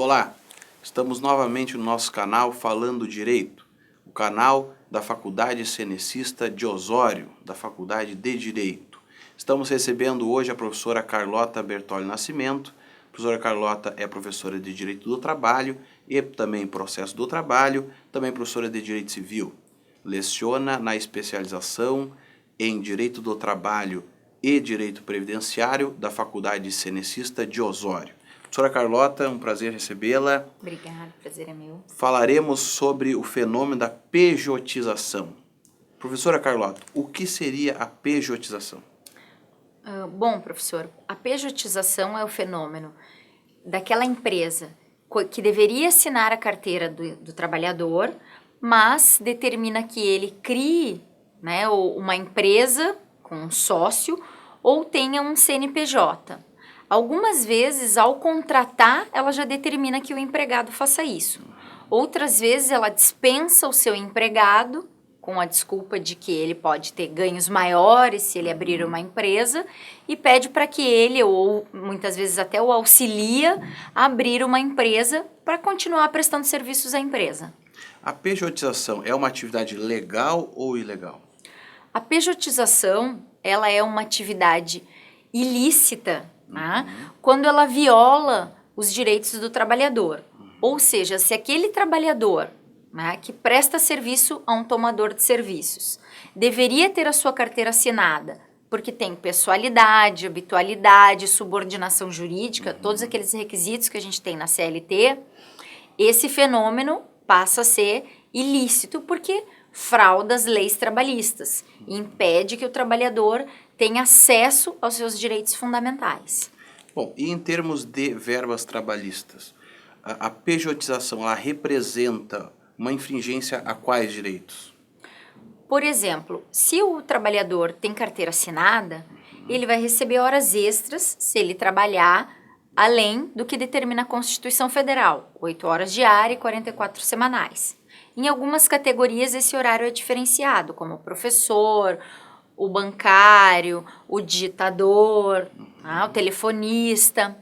Olá, estamos novamente no nosso canal Falando Direito, o canal da Faculdade Cenecista de Osório, da Faculdade de Direito. Estamos recebendo hoje a professora Carlota Bertoli Nascimento. A professora Carlota é professora de Direito do Trabalho e também Processo do Trabalho, também professora de Direito Civil. Leciona na especialização em Direito do Trabalho e Direito Previdenciário da Faculdade Cenecista de Osório. Professora Carlota, um prazer recebê-la. Obrigada, o prazer é meu. Falaremos sobre o fenômeno da pejotização. Professora Carlota, o que seria a pejotização? Bom, professor, a pejotização é o fenômeno daquela empresa que deveria assinar a carteira do trabalhador, mas determina que ele crie, né, uma empresa com um sócio ou tenha um CNPJ. Algumas vezes, ao contratar, ela já determina que o empregado faça isso. Outras vezes, ela dispensa o seu empregado com a desculpa de que ele pode ter ganhos maiores se ele abrir uma empresa e pede para que ele, ou muitas vezes até o auxilia, a abrir uma empresa para continuar prestando serviços à empresa. A pejotização é uma atividade legal ou ilegal? A pejotização, ela é uma atividade ilícita, né, quando ela viola os direitos do trabalhador. Ou seja, se aquele trabalhador, né, que presta serviço a um tomador de serviços deveria ter a sua carteira assinada, porque tem pessoalidade, habitualidade, subordinação jurídica, todos aqueles requisitos que a gente tem na CLT, esse fenômeno passa a ser ilícito porque frauda as leis trabalhistas e impede que o trabalhador tenha acesso aos seus direitos fundamentais. Bom, e em termos de verbas trabalhistas, a pejotização ela representa uma infringência a quais direitos? Por exemplo, se o trabalhador tem carteira assinada, ele vai receber horas extras se ele trabalhar além do que determina a Constituição Federal, 8 horas diárias e 44 semanais. Em algumas categorias esse horário é diferenciado, como o professor, o bancário, o digitador, o telefonista.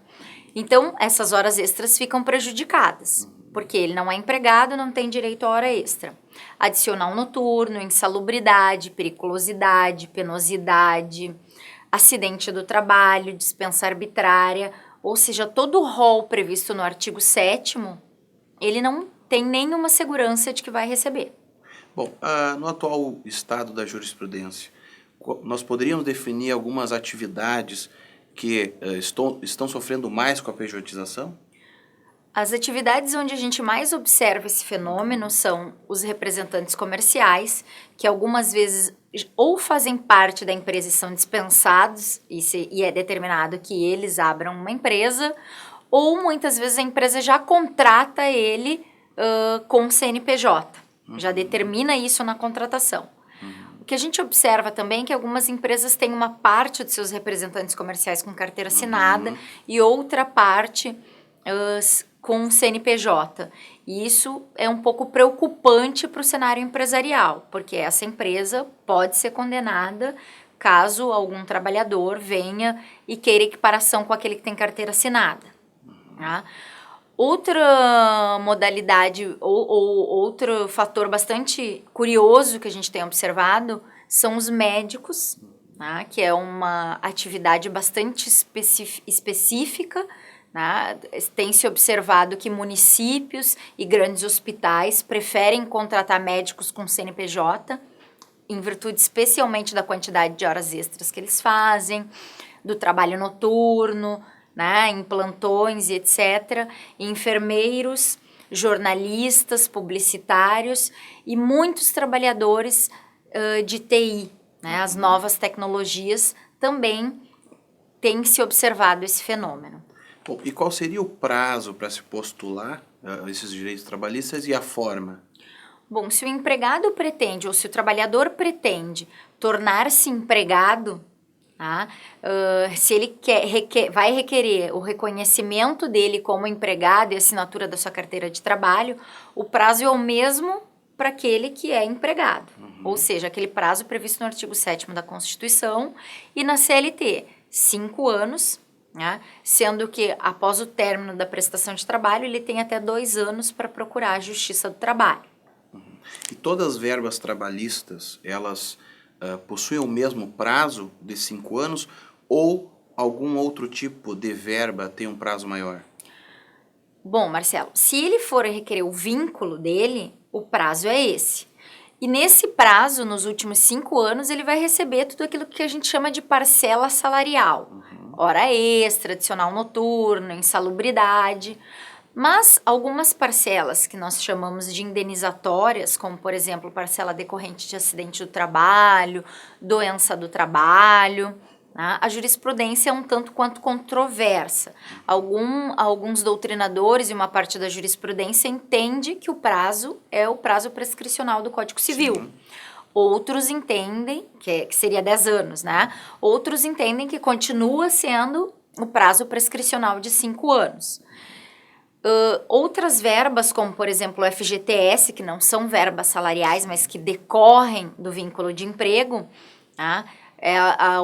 Então, essas horas extras ficam prejudicadas, porque ele não é empregado, não tem direito a hora extra. Adicional noturno, insalubridade, periculosidade, penosidade, acidente do trabalho, dispensa arbitrária, ou seja, todo o rol previsto no artigo 7º, ele não tem nenhuma segurança de que vai receber. Bom, no atual estado da jurisprudência, nós poderíamos definir algumas atividades que estão sofrendo mais com a pejotização? As atividades onde a gente mais observa esse fenômeno são os representantes comerciais, que algumas vezes ou fazem parte da empresa e são dispensados, e é determinado que eles abram uma empresa, ou muitas vezes a empresa já contrata ele com CNPJ, já determina isso na contratação. O que a gente observa também é que algumas empresas têm uma parte de seus representantes comerciais com carteira assinada e outra parte com CNPJ. E isso é um pouco preocupante para o cenário empresarial, porque essa empresa pode ser condenada caso algum trabalhador venha e queira equiparação com aquele que tem carteira assinada. Tá? Outra modalidade ou outro fator bastante curioso que a gente tem observado são os médicos, tá? Que é uma atividade bastante específica. Né? Tem se observado que municípios e grandes hospitais preferem contratar médicos com CNPJ, em virtude especialmente da quantidade de horas extras que eles fazem, do trabalho noturno, né, em plantões e etc., enfermeiros, jornalistas, publicitários e muitos trabalhadores de TI, né, as novas tecnologias também têm se observado esse fenômeno. Bom, e qual seria o prazo para se postular esses direitos trabalhistas e a forma? Bom, se o empregado pretende ou se o trabalhador pretende tornar-se empregado, tá? Se ele vai requerer o reconhecimento dele como empregado e assinatura da sua carteira de trabalho, o prazo é o mesmo para aquele que é empregado. Ou seja, aquele prazo previsto no artigo 7º da Constituição e na CLT, 5 anos né? Sendo que após o término da prestação de trabalho, ele tem até 2 anos para procurar a Justiça do Trabalho. E todas as verbas trabalhistas, elas possuem o mesmo prazo de 5 anos ou algum outro tipo de verba tem um prazo maior? Bom, Marcelo, se ele for requerer o vínculo dele, o prazo é esse. E nesse prazo, nos últimos 5 anos, ele vai receber tudo aquilo que a gente chama de parcela salarial. Hora extra, adicional noturno, insalubridade. Mas algumas parcelas que nós chamamos de indenizatórias, como por exemplo parcela decorrente de acidente do trabalho, doença do trabalho, né? A jurisprudência é um tanto quanto controversa. Alguns doutrinadores e uma parte da jurisprudência entende que o prazo é o prazo prescricional do Código Civil. Sim. Outros entendem, que seria 10 anos, né? Outros entendem que continua sendo o prazo prescricional de 5 anos. Outras verbas, como por exemplo o FGTS, que não são verbas salariais, mas que decorrem do vínculo de emprego, tá?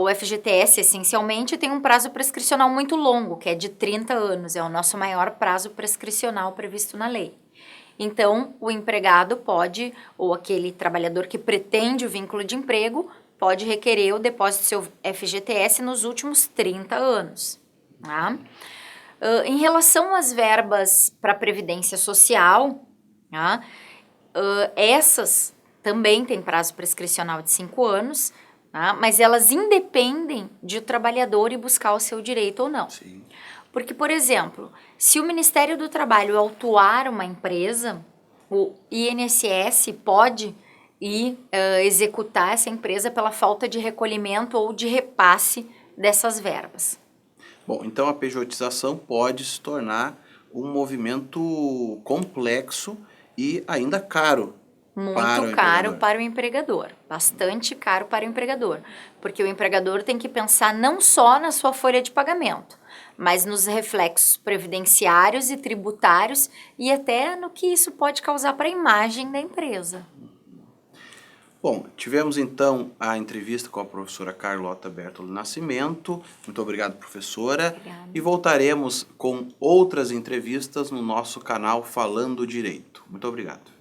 O FGTS essencialmente tem um prazo prescricional muito longo, que é de 30 anos, é o nosso maior prazo prescricional previsto na lei. Então, o empregado pode, ou aquele trabalhador que pretende o vínculo de emprego, pode requerer o depósito do seu FGTS nos últimos 30 anos. Tá? Em relação às verbas para a Previdência Social, tá? Essas também têm prazo prescricional de 5 anos, tá? Mas elas independem de o trabalhador ir buscar o seu direito ou não. Sim. Porque, por exemplo, se o Ministério do Trabalho autuar uma empresa, o INSS pode ir executar essa empresa pela falta de recolhimento ou de repasse dessas verbas. Bom, então a pejotização pode se tornar um movimento complexo e ainda caro. Muito caro para o empregador, bastante caro para o empregador, porque o empregador tem que pensar não só na sua folha de pagamento, mas nos reflexos previdenciários e tributários e até no que isso pode causar para a imagem da empresa. Bom, tivemos então a entrevista com a professora Carlota Bertoli Nascimento. Muito obrigado, professora. Obrigada. E voltaremos com outras entrevistas no nosso canal Falando Direito. Muito obrigado.